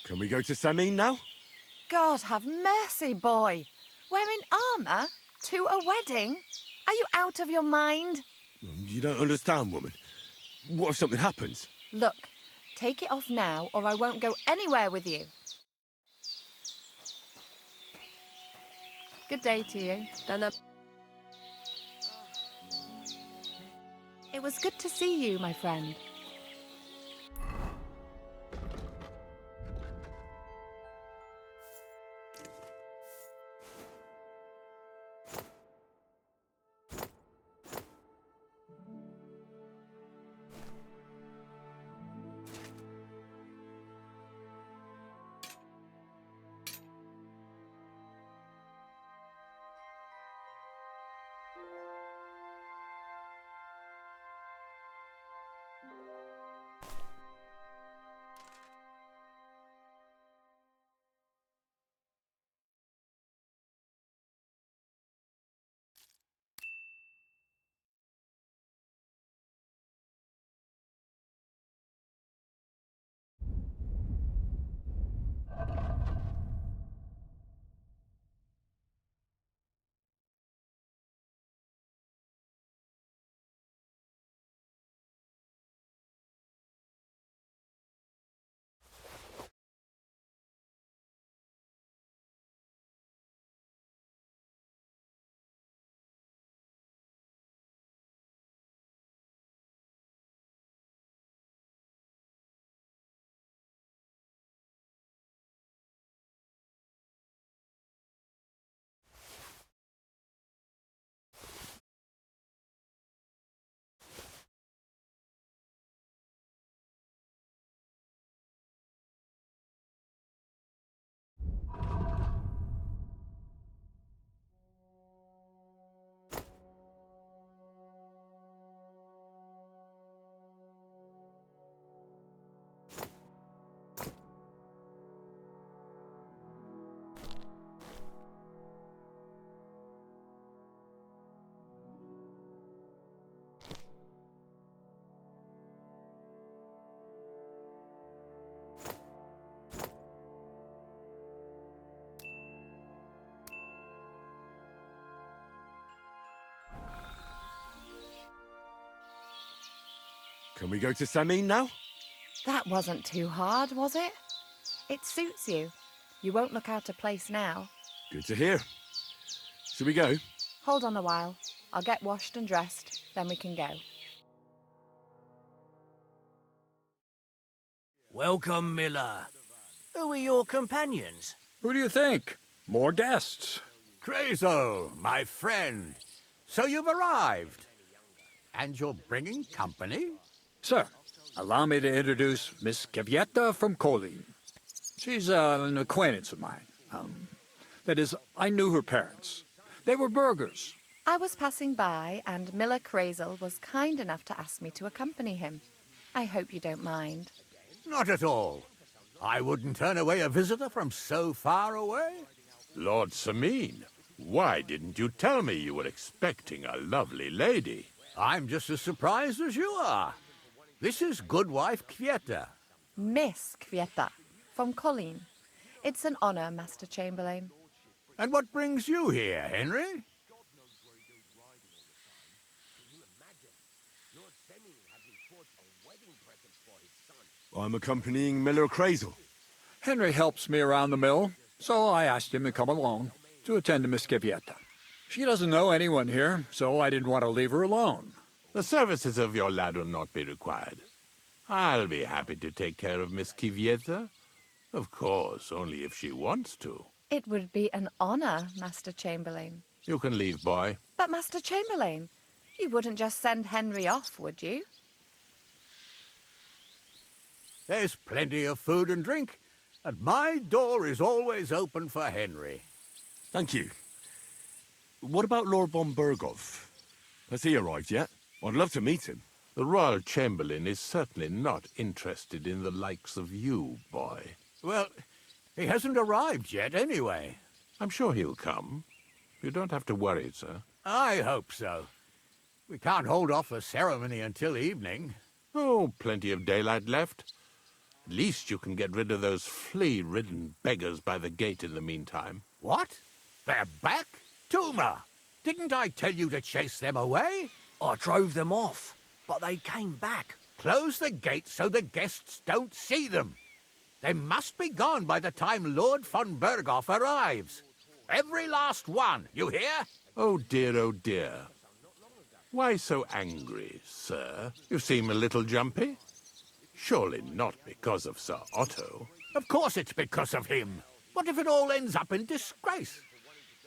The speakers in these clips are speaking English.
Can we go to Samin now? God have mercy, boy. Wearing armour? To a wedding? Are you out of your mind? You don't understand, woman. What if something happens? Look, take it off now or I won't go anywhere with you. Good day to you. It was good to see you, my friend. Can we go to Samin now? That wasn't too hard, was it? It suits you. You won't look out of place now. Good to hear. Shall we go? Hold on a while. I'll get washed and dressed, then we can go. Welcome, Miller. Who are your companions? Who do you think? More guests. Crazo, my friend. So you've arrived. And you're bringing company? Sir, allow me to introduce Miss Kvyetta from Kolin. She's an acquaintance of mine. That is, I knew her parents. They were burghers. I was passing by and Miller Crazel was kind enough to ask me to accompany him. I hope you don't mind. Not at all. I wouldn't turn away a visitor from so far away. Lord Samin, why didn't you tell me you were expecting a lovely lady? I'm just as surprised as you are. This is good wife Kvyetta. Miss Kvyetta, from Colleen. It's an honor, Master Chamberlain. And what brings you here, Henry? I'm accompanying Miller Crazel. Henry helps me around the mill, so I asked him to come along to attend to Miss Kvyetta. She doesn't know anyone here, so I didn't want to leave her alone. The services of your lad will not be required. I'll be happy to take care of Miss Kvyetta. Of course, only if she wants to. It would be an honor, Master Chamberlain. You can leave, boy. But, Master Chamberlain, you wouldn't just send Henry off, would you? There's plenty of food and drink, and my door is always open for Henry. Thank you. What about Lord von Berghoff? Has he arrived yet? I'd love to meet him. The Royal Chamberlain is certainly not interested in the likes of you, boy. Well, he hasn't arrived yet anyway. I'm sure he'll come. You don't have to worry, sir. I hope so. We can't hold off the ceremony until evening. Oh, plenty of daylight left. At least you can get rid of those flea-ridden beggars by the gate in the meantime. What? They're back? Tuma! Didn't I tell you to chase them away? I drove them off, but they came back. Close the gate so the guests don't see them. They must be gone by the time Lord von Berghoff arrives. Every last one, you hear? Oh dear, oh dear. Why so angry, sir? You seem a little jumpy. Surely not because of Sir Otto. Of course it's because of him. What if it all ends up in disgrace?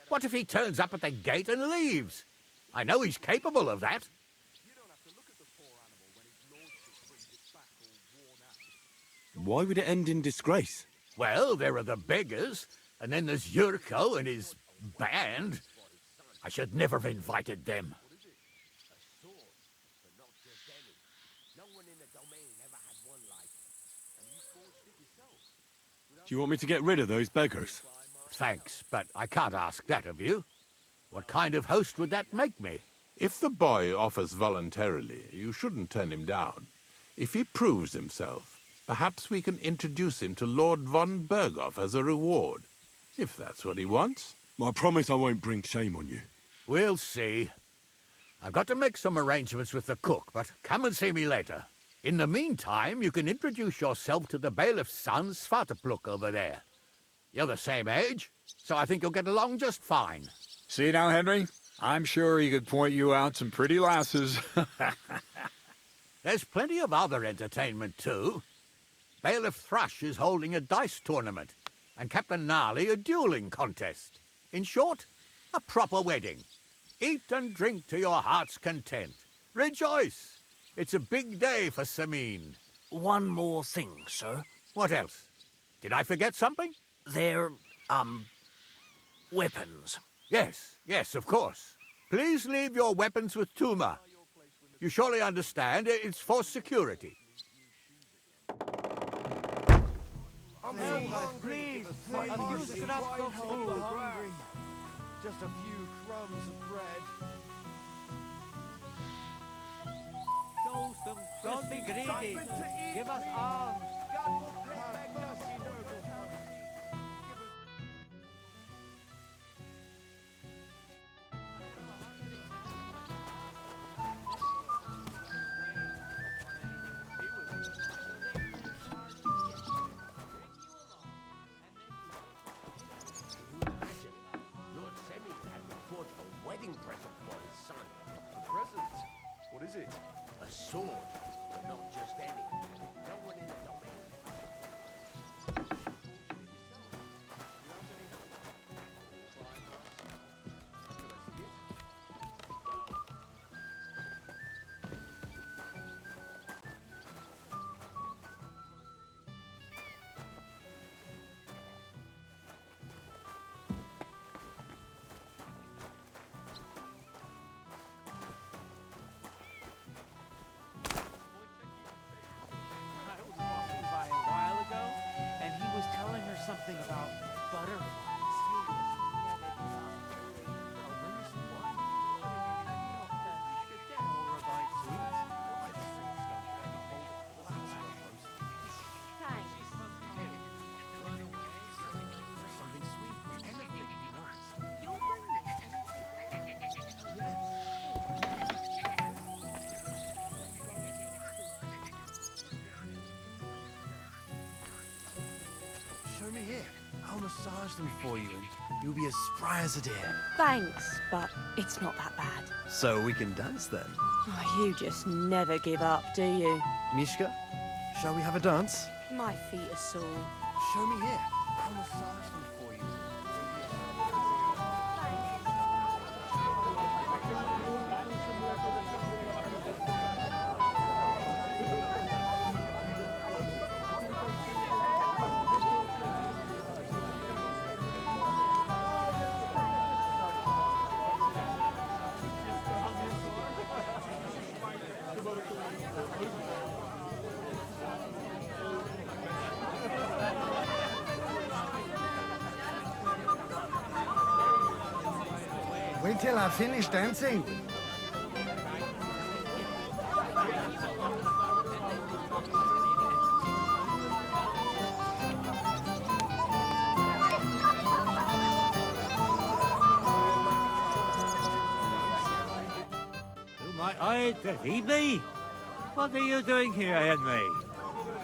What if he turns up at the gate and leaves? I know he's capable of that. Why would it end in disgrace? Well, there are the beggars, and then there's Yurko and his band. I should never have invited them. Do you want me to get rid of those beggars? Thanks, but I can't ask that of you. What kind of host would that make me? If the boy offers voluntarily, you shouldn't turn him down. If he proves himself, perhaps we can introduce him to Lord von Berghoff as a reward, if that's what he wants. I promise I won't bring shame on you. We'll see. I've got to make some arrangements with the cook, but come and see me later. In the meantime, you can introduce yourself to the bailiff's son, Svartepluk, over there. You're the same age, so I think you'll get along just fine. See now, Henry? I'm sure he could point you out some pretty lasses. There's plenty of other entertainment, too. Bailiff Thrush is holding a dice tournament, and Captain Gnarly a dueling contest. In short, a proper wedding. Eat and drink to your heart's content. Rejoice! It's a big day for Samine. One more thing, sir. What else? Did I forget something? They're, weapons. Yes, of course. Please leave your weapons with Tuma. You surely understand it's for security. Please, use it up for food. Just a few crumbs of bread. Don't be greedy. Give us alms. What is it? A sword, but not just any. No one in the domain. Something about butterflies. Show me here. I'll massage them for you and you'll be as spry as a deer. Thanks, but it's not that bad. So we can dance then. Oh, you just never give up, do you? Mishka, shall we have a dance? My feet are sore. Show me here. I'll massage them for you. Wait till I finish dancing. Why, did he be? What are you doing here, Henry?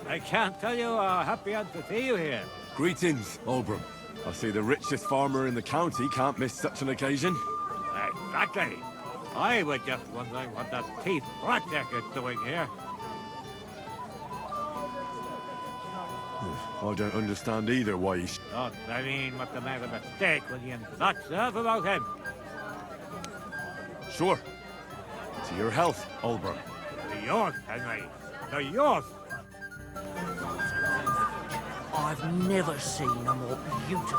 I can't tell you how happy I am to see you here. Greetings, Oldbrum. I see the richest farmer in the county can't miss such an occasion. Exactly. I was just wondering what that thief Blackjack is doing here. I don't understand either why he... Don't I mean what's the matter with the steak with you not serve about him? Sure. To your health, Oldbrum. To yours, Henry. To yours. I've never seen a more beautiful.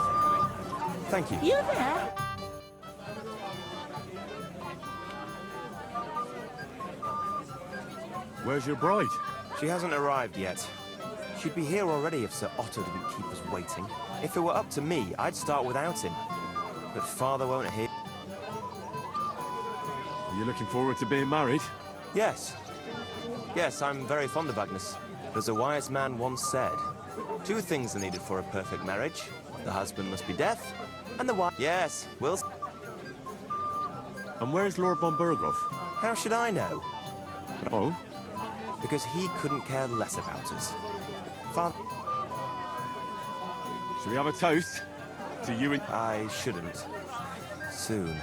Thank you. You there? Where's your bride? She hasn't arrived yet. She'd be here already if Sir Otto didn't keep us waiting. If it were up to me, I'd start without him. But Father won't hear. Are you looking forward to being married? Yes. Yes, I'm very fond of Agnes. As a wise man once said, 2 things are needed for a perfect marriage. The husband must be deaf, and the wife... Yes, Will... And where's Lord von Berghoff? How should I know? Oh? Because he couldn't care less about us. Father... Shall we have a toast? To you and... I shouldn't. Soon.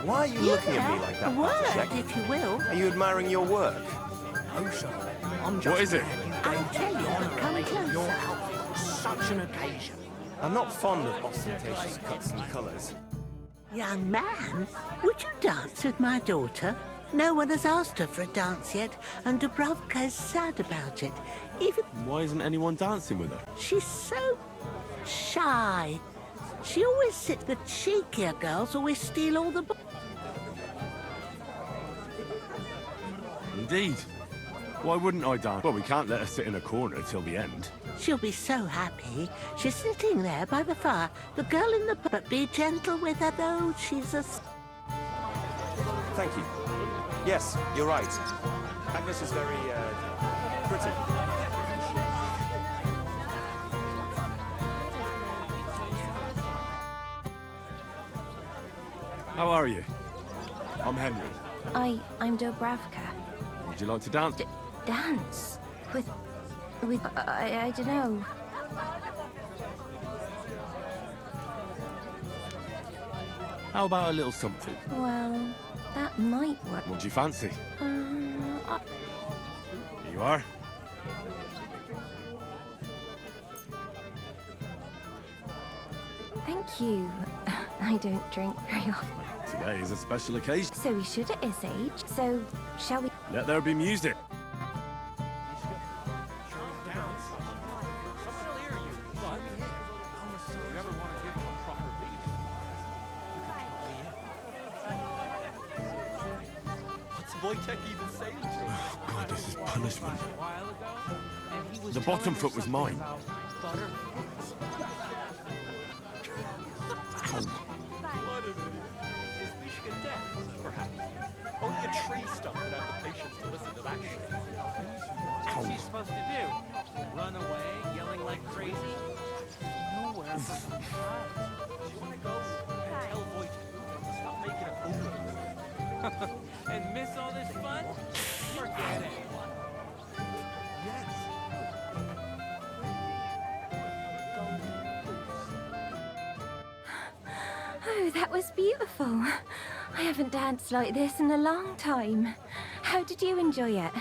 Why are you looking at me like that, Patrick? If you will. Are you admiring your work? No, sir. I'm just What is it? I'll tell you. Come closer. Your outfit for such an occasion. I'm not fond of ostentatious cuts and colours. Young man, would you dance with my daughter? No one has asked her for a dance yet, and Dubrovka's sad about it. Even Why isn't anyone dancing with her? she's so shy. She always sits. The cheekier girls always steal all the. Indeed. Why wouldn't I dance? Well, we can't let her sit in a corner till the end. She'll be so happy. She's sitting there by the fire. The girl in the. But be gentle with her, though. She's a. Thank you. Yes, you're right. Agnes is very, pretty. How are you? I'm Henry. I'm Dubravka. Would you like to dance? Dance? With... I don't know. How about a little something? Well, that might work. What do you fancy? Here you are. Thank you. I don't drink very often. Today is a special occasion. So we should at his age. So, shall we... Let there be music. Oh, God, this is punishment. The bottom foot was mine. Only a tree stump would have the patience to listen to that shit. What's she supposed to do? Run away, yelling like crazy? Nowhere for some You want to go and tell Voight to stop making a fool of himself. and miss all this fun? Forget it. Oh, that was beautiful. I haven't danced like this in a long time. How did you enjoy it?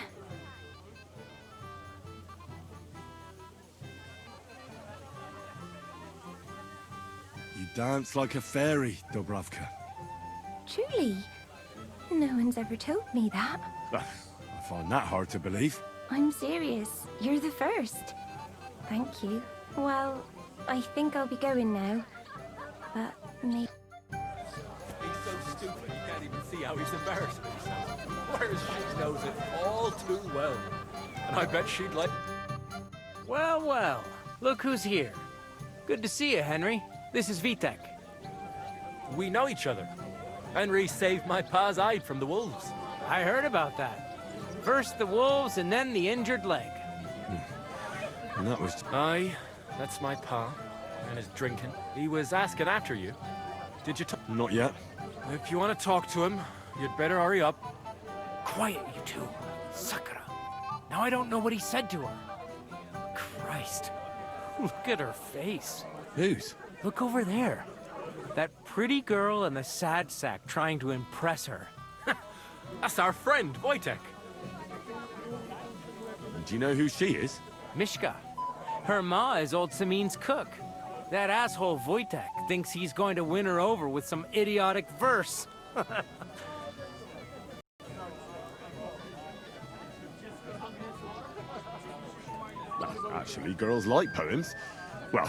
You dance like a fairy, Dubravka. Truly? No one's ever told me that. I find that hard to believe. I'm serious. You're the first. Thank you. Well, I think I'll be going now. But maybe... He's so stupid you can't even see how he's embarrassing himself. Whereas she knows it all too well. And I bet she'd like... Well, well. Look who's here. Good to see you, Henry. This is Vitek. We know each other. Henry saved my pa's hide from the wolves. I heard about that. First the wolves and then the injured leg. And that was... Aye, that's my pa. And his drinking. He was asking after you. Did you Not yet. If you want to talk to him, you'd better hurry up. Quiet, you two. Sakura. Now I don't know what he said to her. Christ. Look at her face. Whose? Look over there. That pretty girl in the sad sack trying to impress her. That's our friend, Wojtek. Do you know who she is? Mishka. Her ma is old Samin's cook. That asshole Wojtek thinks he's going to win her over with some idiotic verse. Well, actually, girls like poems. Well,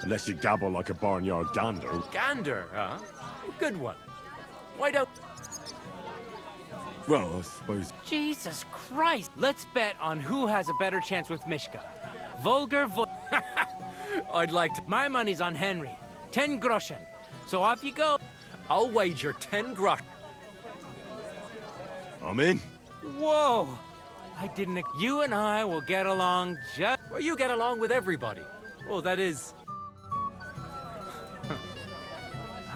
unless you gabble like a barnyard gander. Gander, huh? Good one. Why don't... Well, I suppose... Jesus Christ! Let's bet on who has a better chance with Mishka. I'd like to... My money's on Henry. 10 groschen. So off you go. I'll wager 10 groschen. I'm in. Whoa! I didn't... You and I will get along just... Well, you get along with everybody. Well, that is...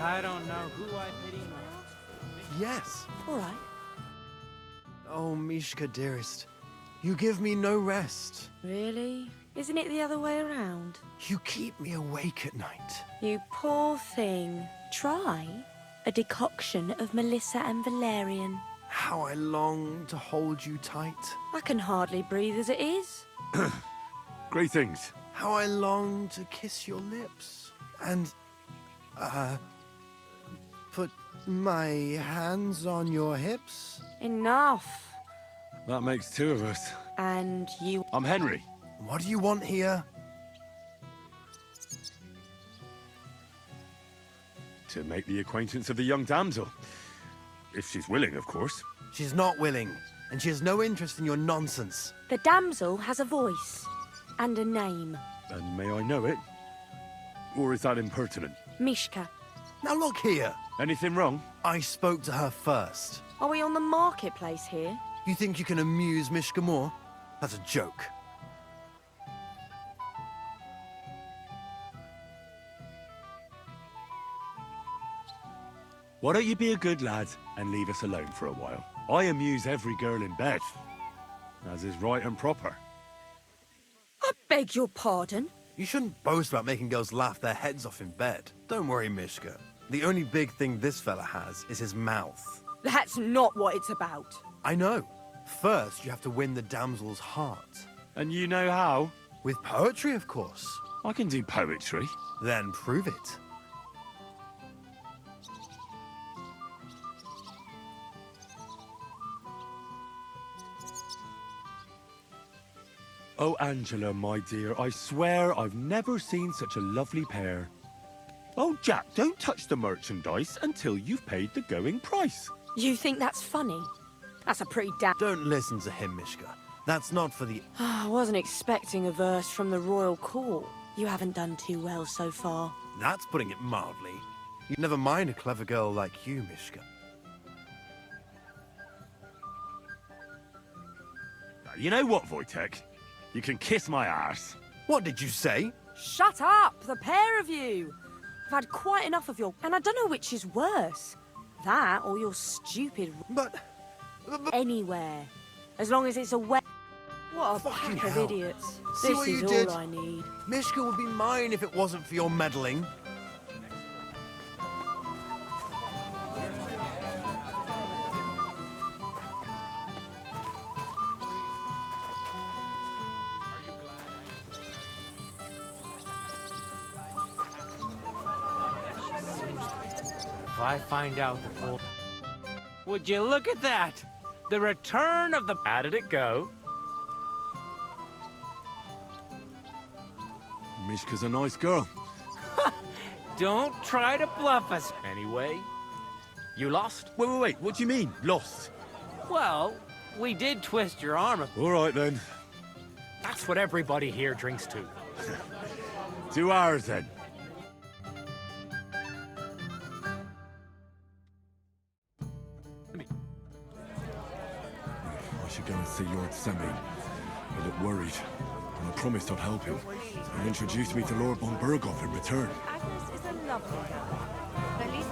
I don't know who I pity most. Yes. All right. Oh, Mishka, dearest. You give me no rest. Really? Isn't it the other way around? You keep me awake at night. You poor thing. Try a decoction of Melissa and valerian. How I long to hold you tight. I can hardly breathe as it is. Great things. How I long to kiss your lips. And, put my hands on your hips. Enough. That makes two of us. And you... I'm Henry. What do you want here? To make the acquaintance of the young damsel. If she's willing, of course. She's not willing, and she has no interest in your nonsense. The damsel has a voice and a name. And may I know it? Or is that impertinent? Mishka. Now look here. Anything wrong? I spoke to her first. Are we on the marketplace here? You think you can amuse Mishka more? That's a joke. Why don't you be a good lad and leave us alone for a while? I amuse every girl in bed, as is right and proper. I beg your pardon? You shouldn't boast about making girls laugh their heads off in bed. Don't worry, Mishka. The only big thing this fella has is his mouth. That's not what it's about. I know. First, you have to win the damsel's heart. And you know how? With poetry, of course. I can do poetry. Then prove it. Oh, Angela, my dear, I swear I've never seen such a lovely pair. Oh, Jack, don't touch the merchandise until you've paid the going price. You think that's funny? That's a pretty damn... Don't listen to him, Mishka. That's not for the... I wasn't expecting a verse from the royal court. You haven't done too well so far. That's putting it mildly. You'd never mind a clever girl like you, Mishka. You know what, Wojtek? You can kiss my ass. What did you say? Shut up, the pair of you! I've had quite enough of your... And I don't know which is worse. That or your stupid... But... Anywhere. As long as it's a wet... What a Fucking pack of hell. idiots. See This what is you all did? I need. Mishka would be mine if it wasn't for your meddling. If I find out the whole... Would you look at that? The return of the... How did it go? Mishka's a nice girl. Don't try to bluff us. Anyway, you lost? Wait, what do you mean, lost? Well, we did twist your arm. All right, then. That's what everybody here drinks to. 2 hours, then. I should go and see Lord Semi. I look worried, and I promised I'd help him. He introduced me to Lord von Berghoff in return. Agnes is a lovely girl. At least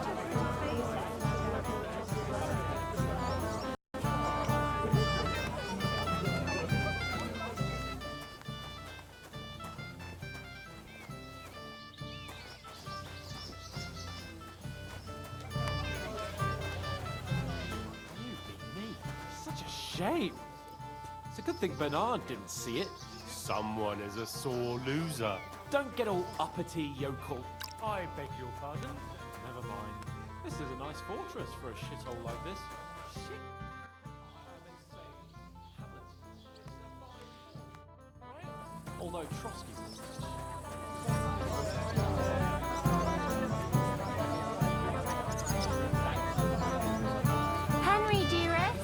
shame. It's a good thing Bernard didn't see it. Someone is a sore loser. Don't get all uppity, yokel. I beg your pardon. Never mind. This is a nice fortress for a shithole like this. Shit. Although Trotsky... Henry, dearest.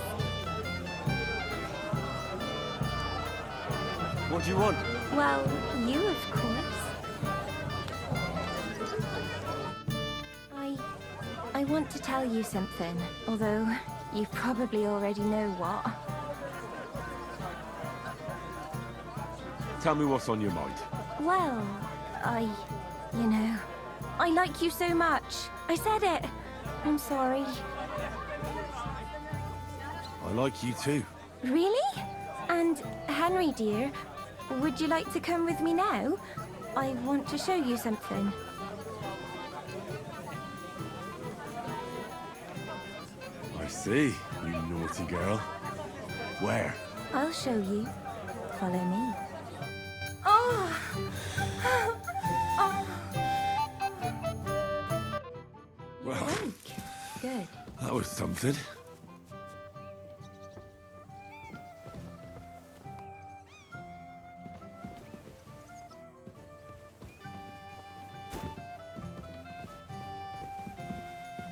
What do you want? Well, you, of course. I want to tell you something, although you probably already know what. Tell me what's on your mind. Well, you know, I like you so much. I said it. I'm sorry. I like you too. Really? And Henry, dear, would you like to come with me now? I want to show you something. I see, you naughty girl. Where? I'll show you. Follow me. Oh! Oh! Well, Good. that was something.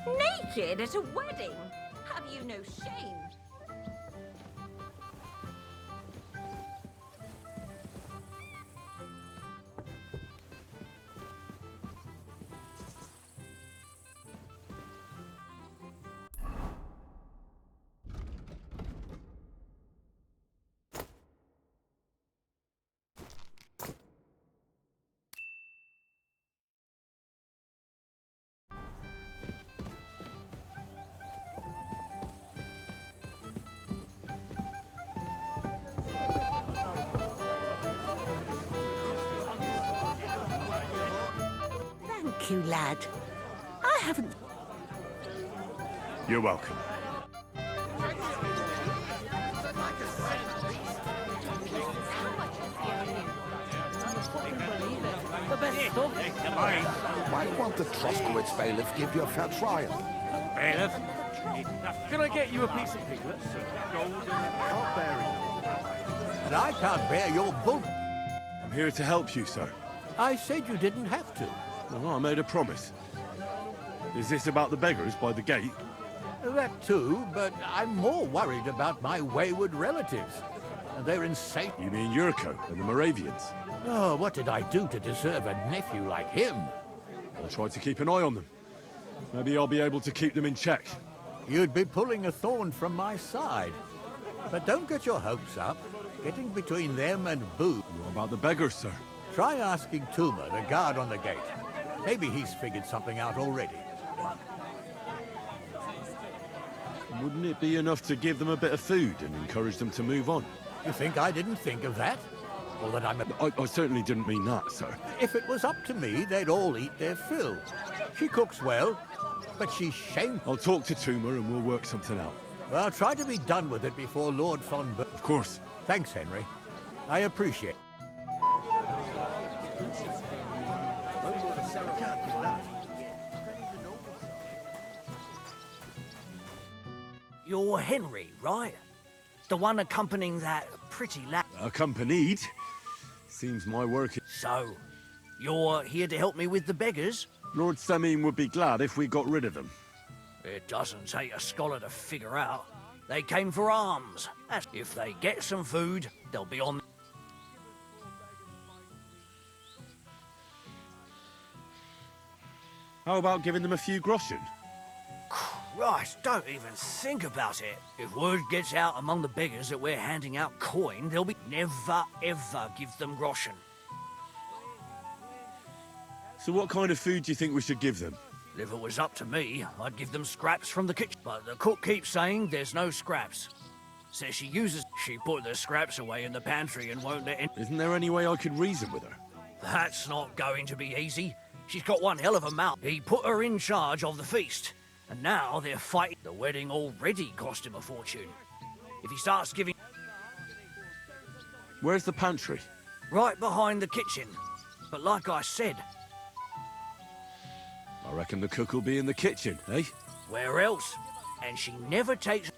Naked at a wedding? Have you no shame? Thank you, lad. I haven't... You're welcome. Might want the Troskowitz bailiff give you a fair trial. Bailiff? Can I get you a piece of piglet? And I can't bear your bull. I'm here to help you, sir. I said you didn't have to. Well, I made a promise. Is this about the beggars by the gate? That too, but I'm more worried about my wayward relatives. They're insane. You mean Yurko and the Moravians? Oh, what did I do to deserve a nephew like him? I'll try to keep an eye on them. Maybe I'll be able to keep them in check. You'd be pulling a thorn from my side. But don't get your hopes up. Getting between them and Boo. What about the beggars, sir? Try asking Tuma, the guard on the gate. Maybe he's figured something out already. Wouldn't it be enough to give them a bit of food and encourage them to move on? You think I didn't think of that? Or that I'm a... I certainly didn't mean that, sir. If it was up to me, they'd all eat their fill. She cooks well, but she's shameful. I'll talk to Tuma and we'll work something out. Well, try to be done with it before Lord von Ber... Of course. Thanks, Henry. I appreciate it. You're Henry, right? The one accompanying that pretty lad. Accompanied? Seems my work... So, you're here to help me with the beggars? Lord Samim would be glad if we got rid of them. It doesn't take a scholar to figure out. They came for alms. If they get some food, they'll be on... How about giving them a few groschen? Christ, don't even think about it. If word gets out among the beggars that we're handing out coin, they'll be... Never, ever give them groschen. So what kind of food do you think we should give them? If it was up to me, I'd give them scraps from the kitchen. But the cook keeps saying there's no scraps. Says she put the scraps away in the pantry and won't let in. Isn't there any way I could reason with her? That's not going to be easy. She's got one hell of a mouth. He put her in charge of the feast. And now they're fighting. The wedding already cost him a fortune. If he starts giving... Where's the pantry? Right behind the kitchen. But like I said... I reckon the cook will be in the kitchen, eh? Where else? And she never takes...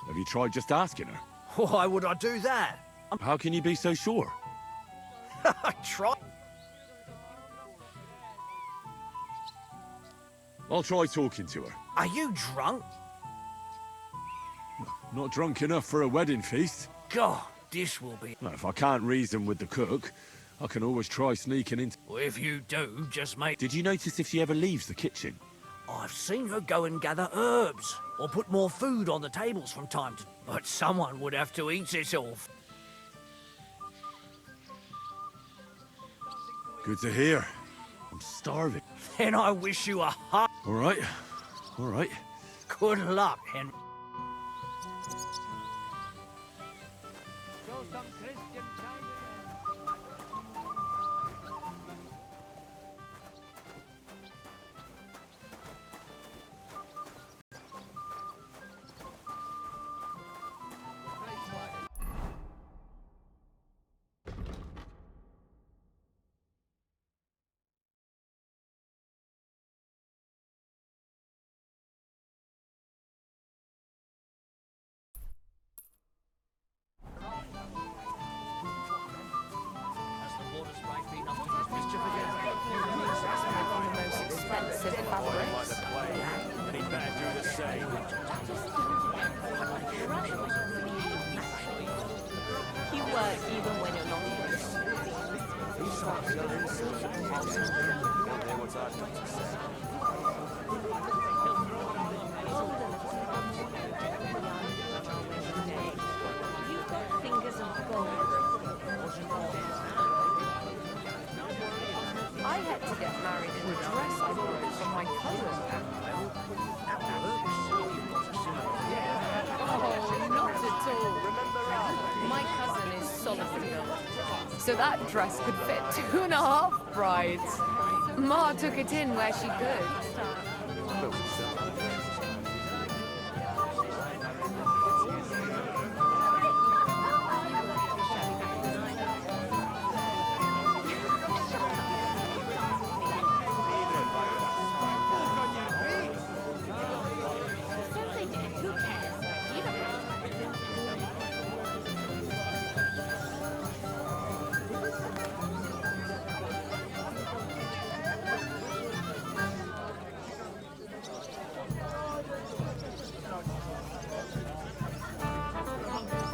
Have you tried just asking her? Why would I do that? How can you be so sure? I try... I'll try talking to her. Are you drunk? Not drunk enough for a wedding feast. God, this will be... Well, if I can't reason with the cook, I can always try sneaking in. Well, if you do, just make... Did you notice if she ever leaves the kitchen? I've seen her go and gather herbs, or put more food on the tables from time to... But someone would have to eat it all. Good to hear. I'm starving. Then I wish you a heart... All right. All right. Good luck, Henry. I had to get married in a dress I borrowed from my cousin. Oh, not at all. My cousin is solidly built, so that dress could fit 2.5 brides. Ma took it in where she could.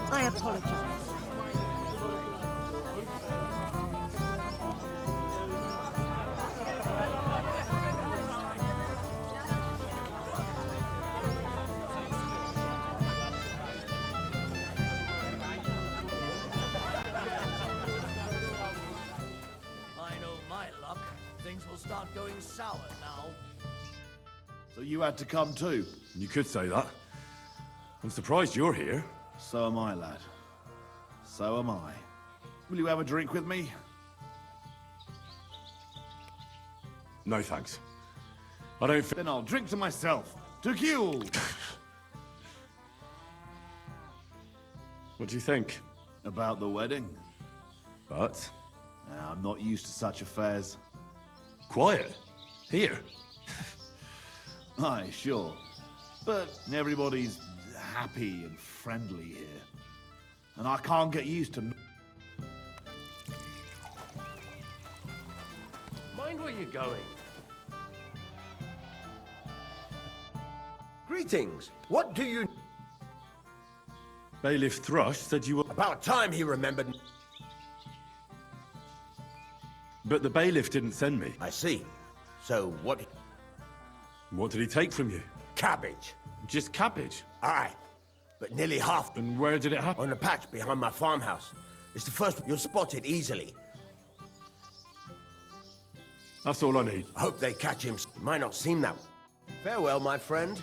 I apologize. I know my luck. Things will start going sour now. So you had to come too? You could say that. I'm surprised you're here. So am I, lad. So am I. Will you have a drink with me? No, thanks. I don't Then I'll drink to myself. To Q! What do you think? About the wedding? But? I'm not used to such affairs. Quiet? Here? Aye, sure. But everybody's happy and friendly here. And I can't get used to... Mind where you're going. Greetings. What do you... Bailiff Thrush said you were... About time he remembered... But the bailiff didn't send me. I see. So what... What did he take from you? Cabbage. Just cabbage? Aye. But nearly half... And where did it happen? On a patch behind my farmhouse. It's the first... You'll spot it easily. That's all I need. I hope they catch him. It might not seem that... Farewell, my friend.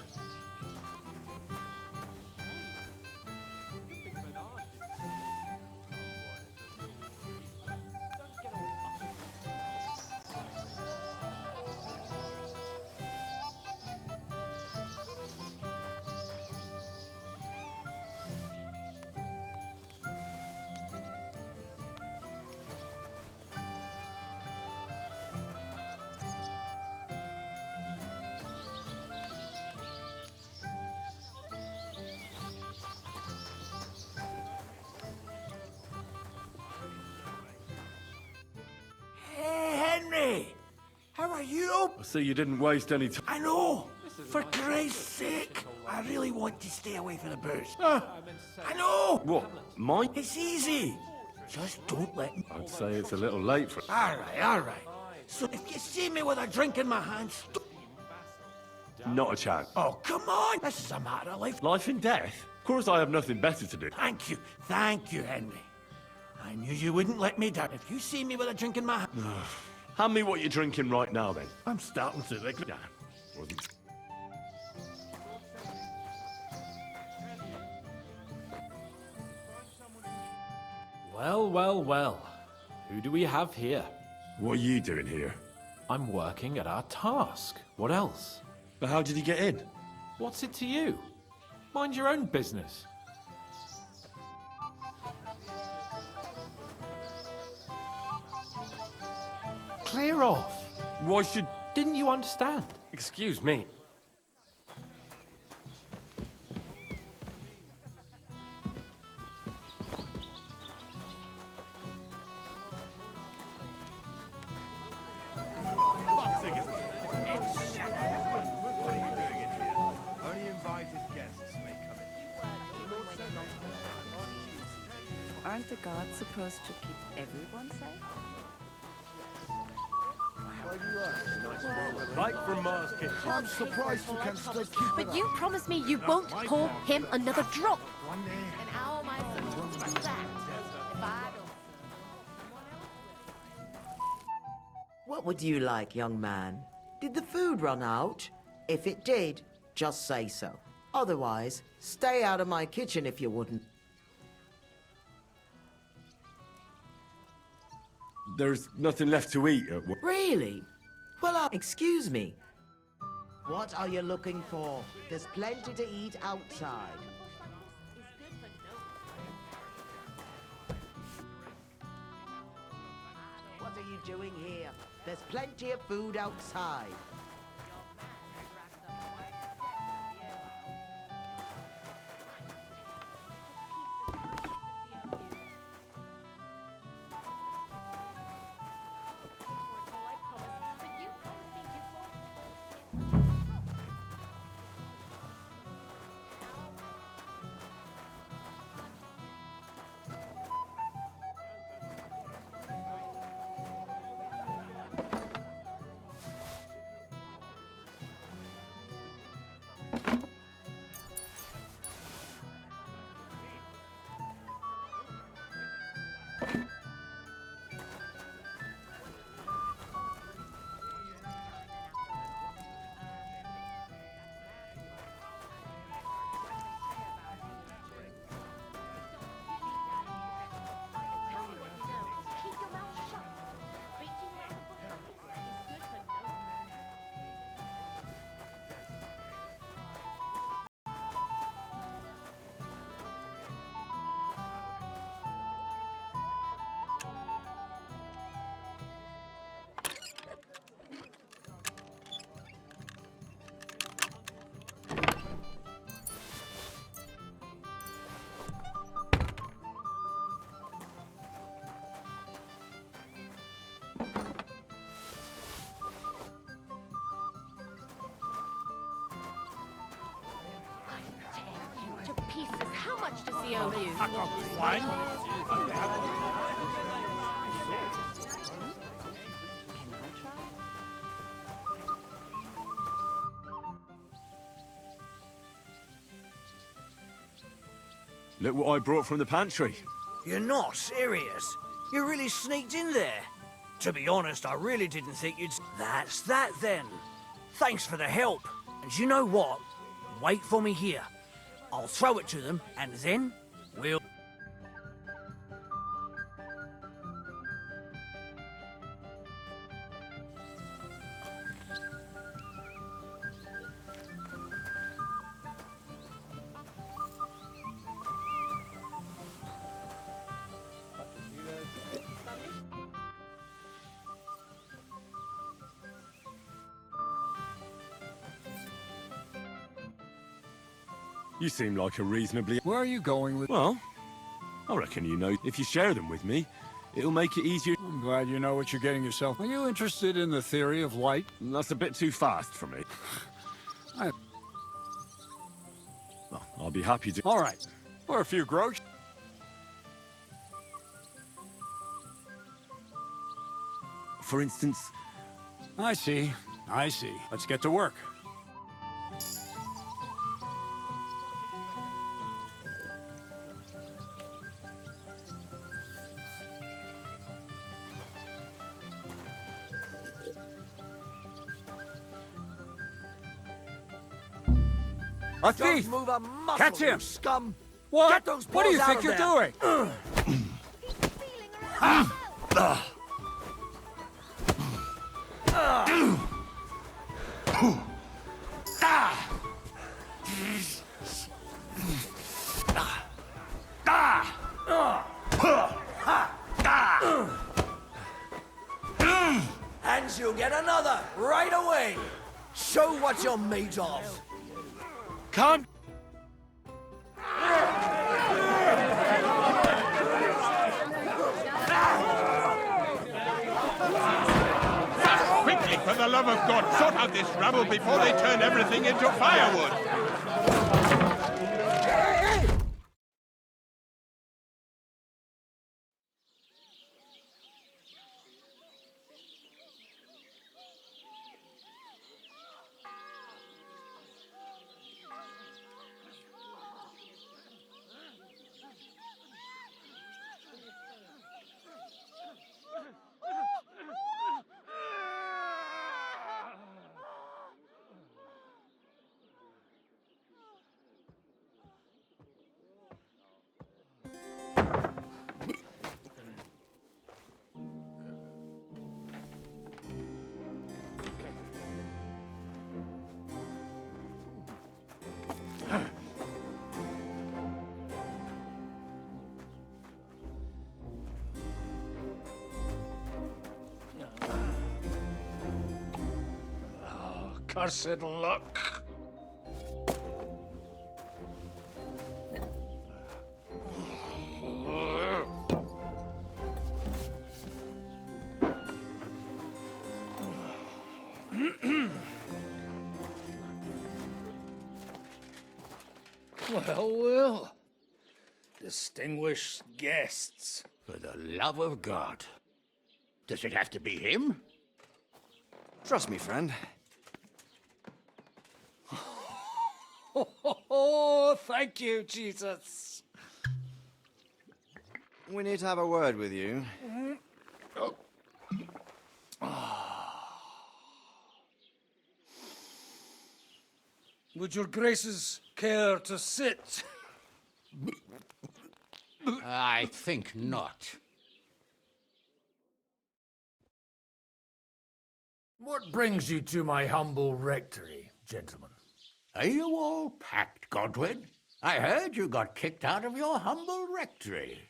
I see you didn't waste any time. I know! For Christ's sake! I really want to stay away from the booze. I know! What, mine? It's easy! Just don't let me... I'd say it's a little late for... All right. So if you see me with a drink in my hand, Not a chance. Oh, come on! This is a matter of life. Life and death? Of course I have nothing better to do. Thank you, Henry. I knew you wouldn't let me down. If you see me with a drink in my hand... Hand me what you're drinking right now, then. I'm starting to think... Yeah, wasn't... Well. Who do we have here? What are you doing here? I'm working at our task. What else? But how did he get in? What's it to you? Mind your own business. Clear off. Why should... Didn't you understand? Excuse me. Aren't the gods supposed to keep everyone safe? Like from Mars Kitchen. I'm surprised you can still keep it But you promised me you won't pour him another drop. And how am I supposed to do that if I don't... What would you like, young man? Did the food run out? If it did, just say so. Otherwise, stay out of my kitchen if you wouldn't. There's nothing left to eat. Really? Well, excuse me. What are you looking for? There's plenty to eat outside. What are you doing here? There's plenty of food outside. To pieces. How much does he owe you? Look what I brought from the pantry. You're not serious? You really sneaked in there? To be honest, I really didn't think you'd... That's that then. Thanks for the help. And you know what? Wait for me here. I'll throw it to them, and then we'll... You seem like a reasonably... Where are you going with... Well, I reckon you know if you share them with me, It'll make it easier. I'm glad you know what you're getting yourself. Are you interested in the theory of light? That's a bit too fast for me. I... Well, I'll be happy to... All right. Or a few gross. For instance... I see. I see. Let's get to work. A thief! Don't move a muscle, Catch him! you scum! What? Get those What do you paws think out you're of there. doing? And you'll get another right away. Show what you're made of. Come! Quickly, for the love of God, sort out this rabble before they turn everything into firewood! Cursed luck. Well, well. Distinguished guests. For the love of God. Does it have to be him? Trust me, friend. Oh, thank you, Jesus. We need to have a word with you. Would your graces care to sit? I think not. What brings you to my humble rectory, gentlemen? Are you all packed, Godwin? I heard you got kicked out of your humble rectory.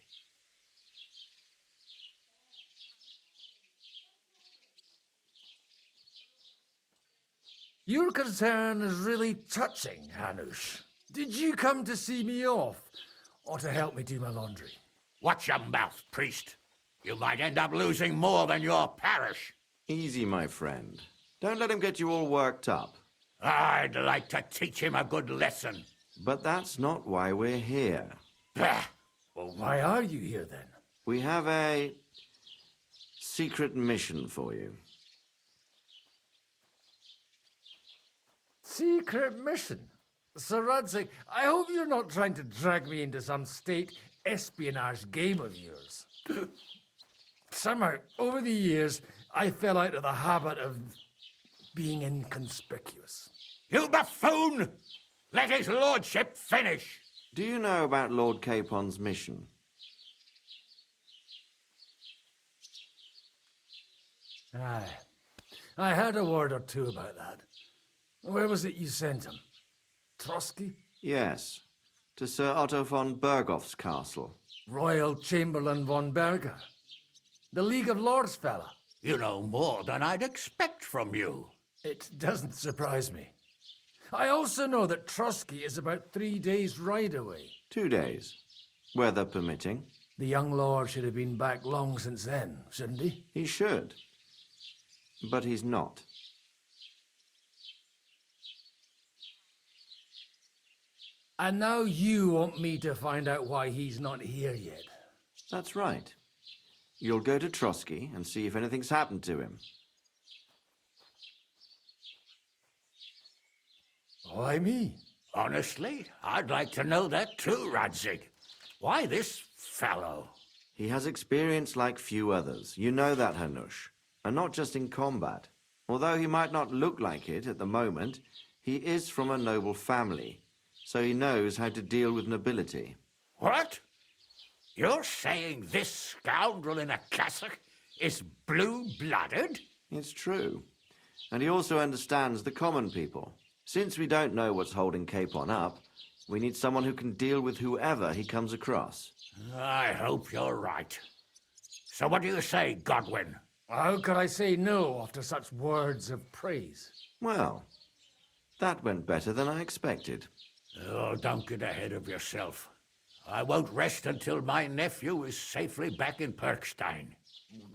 Your concern is really touching, Hanush. Did you come to see me off, or to help me do my laundry? Watch your mouth, priest. You might end up losing more than your parish. Easy, my friend. Don't let him get you all worked up. I'd like to teach him a good lesson. But that's not why we're here. Bah! Well, why are you here, then? We have a secret mission for you. Secret mission? Sir Radzig, I hope you're not trying to drag me into some state espionage game of yours. Somehow, over the years, I fell out of the habit of being inconspicuous. You buffoon! Let his lordship finish! Do you know about Lord Capon's mission? Aye. I heard a word or two about that. Where was it you sent him? Trotsky? Yes, to Sir Otto von Berghoff's castle. Royal Chamberlain von Berger. The League of Lords fella. You know more than I'd expect from you. It doesn't surprise me. I also know that Trotsky is about 3 days' ride away. 2 days, weather permitting. The young lord should have been back long since then, shouldn't he? He should. But he's not. And now you want me to find out why he's not here yet. That's right. You'll go to Trotsky and see if anything's happened to him. Why me? Honestly, I'd like to know that too, Radzig. Why this fellow? He has experience like few others. You know that, Hanush. And not just in combat. Although he might not look like it at the moment, he is from a noble family. So he knows how to deal with nobility. What? You're saying this scoundrel in a cassock is blue-blooded? It's true. And he also understands the common people. Since we don't know what's holding Capon up, we need someone who can deal with whoever he comes across. I hope you're right. So what do you say, Godwin? How could I say no after such words of praise? Well, that went better than I expected. Oh, don't get ahead of yourself. I won't rest until my nephew is safely back in Perkstein.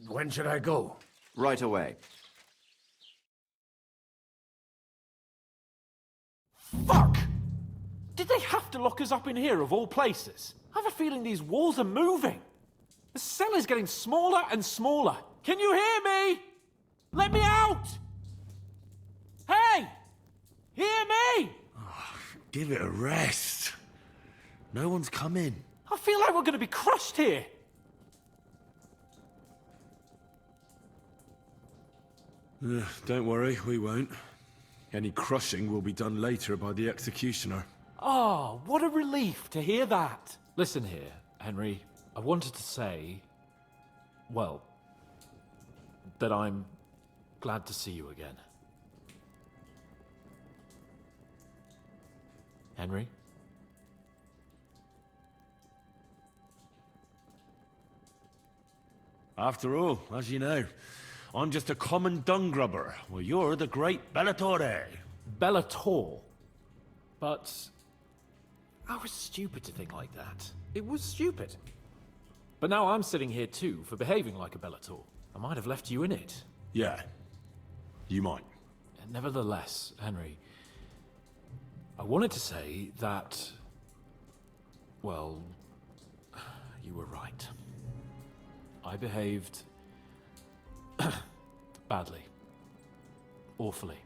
When should I go? Right away. Fuck! Did they have to lock us up in here, of all places? I have a feeling these walls are moving. The cell is getting smaller and smaller. Can you hear me? Let me out! Hey! Hear me! Give it a rest. No one's coming. I feel like we're going to be crushed here. Don't worry, we won't. Any crushing will be done later by the executioner. Oh, what a relief to hear that. Listen here, Henry. I wanted to say, well, that I'm glad to see you again. Henry? After all, as you know, I'm just a common dung grubber, while you're the great Bellatore. Bellator? But I was stupid to think like that. It was stupid. But now I'm sitting here too for behaving like a Bellator. I might have left you in it. Yeah, you might. Nevertheless, Henry, I wanted to say that, well, you were right. I behaved badly. Awfully.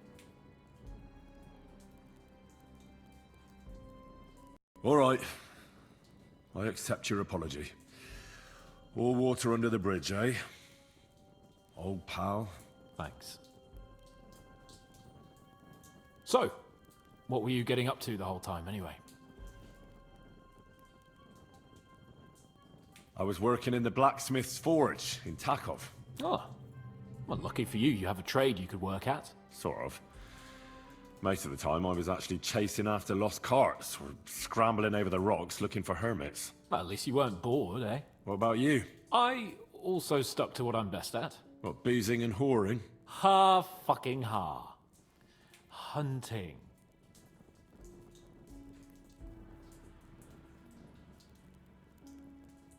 All right. I accept your apology. All water under the bridge, eh? Old pal. Thanks. So, what were you getting up to the whole time, anyway? I was working in the blacksmith's forge in Takov. Oh. Well, lucky for you, you have a trade you could work at. Sort of. Most of the time, I was actually chasing after lost carts, or scrambling over the rocks looking for hermits. Well, at least you weren't bored, eh? What about you? I also stuck to what I'm best at. What, boozing and whoring? Ha-fucking-ha. Hunting.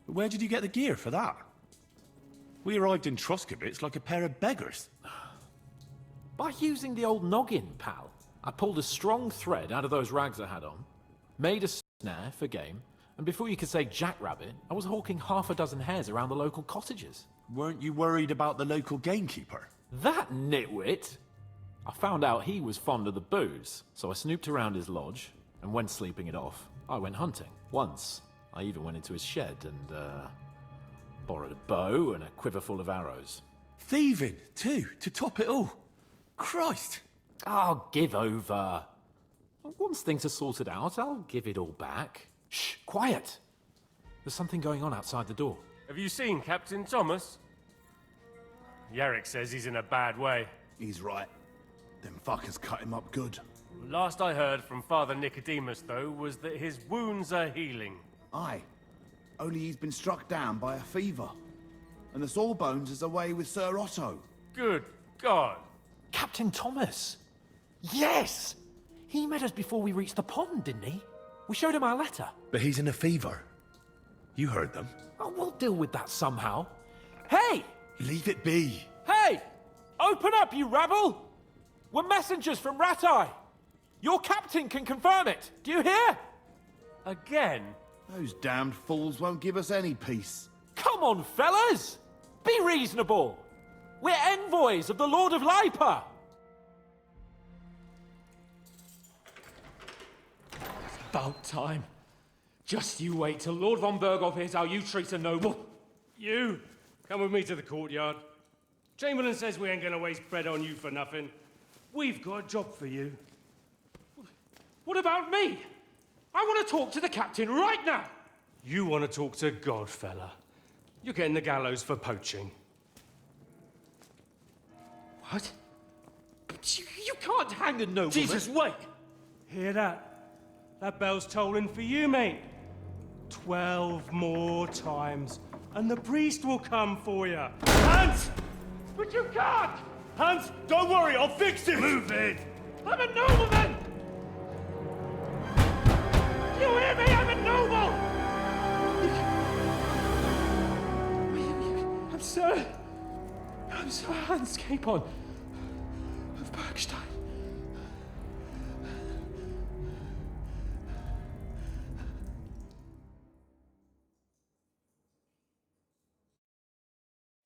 Where did you get the gear for that? We arrived in Troskowitz like a pair of beggars. By using the old noggin, pal. I pulled a strong thread out of those rags I had on, made a snare for game, and before you could say jackrabbit, I was hawking half a dozen hares around the local cottages. Weren't you worried about the local gamekeeper? That nitwit! I found out he was fond of the booze, so I snooped around his lodge, and when sleeping it off, I went hunting. Once, I even went into his shed and, borrowed a bow and a quiver full of arrows. Thieving, too, to top it all. Christ! Oh, give over. Once things are sorted out, I'll give it all back. Shh, quiet! There's something going on outside the door. Have you seen Captain Thomas? Yarrick says he's in a bad way. He's right. Them fuckers cut him up good. Last I heard from Father Nicodemus, though, was that his wounds are healing. Aye. Only he's been struck down by a fever. And the Sawbones is away with Sir Otto. Good God! Captain Thomas! Yes! He met us before we reached the pond, didn't he? We showed him our letter. But he's in a fever. You heard them. Oh, we'll deal with that somehow. Hey! Leave it be. Hey! Open up, you rabble! We're messengers from Ratai. Your captain can confirm it. Do you hear? Again? Those damned fools won't give us any peace. Come on, fellas! Be reasonable. We're envoys of the Lord of Lipa. About time. Just you wait till Lord von Berghoff hears how you treat a noble. You, come with me to the courtyard. Chamberlain says we ain't gonna waste bread on you for nothing. We've got a job for you. What about me? I want to talk to the captain right now. You want to talk to God, fella. You're getting the gallows for poaching. What? But you can't hang a nobleman. Jesus, wait! Hear that? That bell's tolling for you, mate. 12 more times, and the priest will come for you. Hans! But you can't! Hans, don't worry, I'll fix it! Move in! I'm a nobleman! You hear me? I'm a noble! I'm Sir Hans Capon of Bergstein.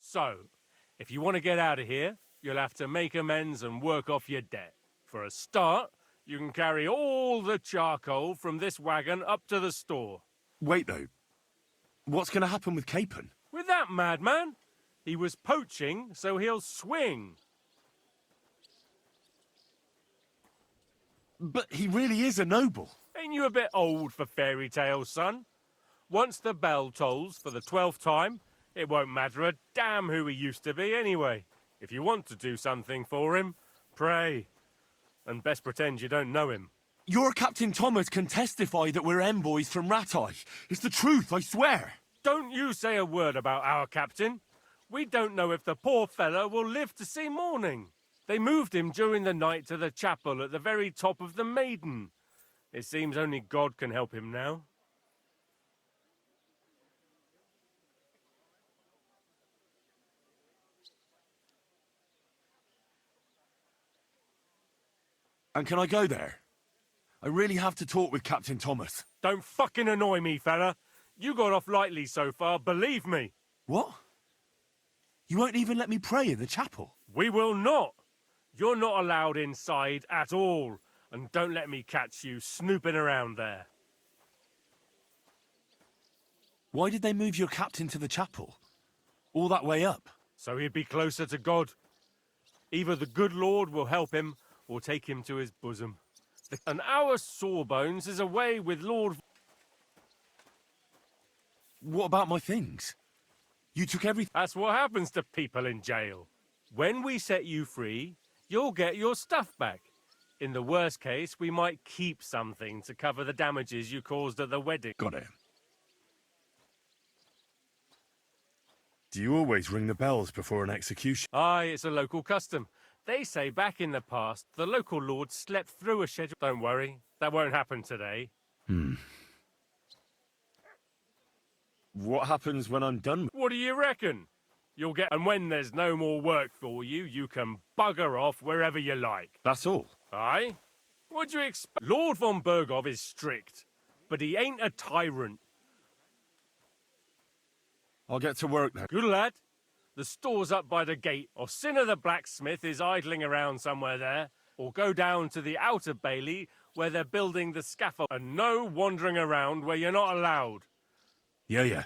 So, if you want to get out of here, you'll have to make amends and work off your debt. For a start, you can carry all the charcoal from this wagon up to the store. Wait, though. What's going to happen with Capon? With that madman? He was poaching, so he'll swing. But he really is a noble. Ain't you a bit old for fairy tales, son? Once the bell tolls for the 12th time, it won't matter a damn who he used to be anyway. If you want to do something for him, pray. And best pretend you don't know him. Your Captain Thomas can testify that we're envoys from Ratai. It's the truth, I swear. Don't you say a word about our captain. We don't know if the poor fella will live to see morning. They moved him during the night to the chapel at the very top of the Maiden. It seems only God can help him now. And can I go there? I really have to talk with Captain Thomas. Don't fucking annoy me, fella. You got off lightly so far, believe me. What? You won't even let me pray in the chapel? We will not. You're not allowed inside at all. And don't let me catch you snooping around there. Why did they move your captain to the chapel? All that way up? So he'd be closer to God. Either the good Lord will help him, or take him to his bosom. And our Sawbones is away with Lord... What about my things? You took everything. That's what happens to people in jail. When we set you free, you'll get your stuff back. In the worst case, we might keep something to cover the damages you caused at the wedding. Got it. Do you always ring the bells before an execution? Aye, it's a local custom. They say back in the past, the local lord slept through a schedule. Don't worry, that won't happen today. What happens when I'm done? What do you reckon? You'll get... And when there's no more work for you, you can bugger off wherever you like. That's all? Aye? What'd you expect? Lord von Berghoff is strict, but he ain't a tyrant. I'll get to work then. Good lad. The store's up by the gate, or Sinner the blacksmith is idling around somewhere there, or go down to the outer bailey where they're building the scaffold, and no wandering around where you're not allowed. Yeah.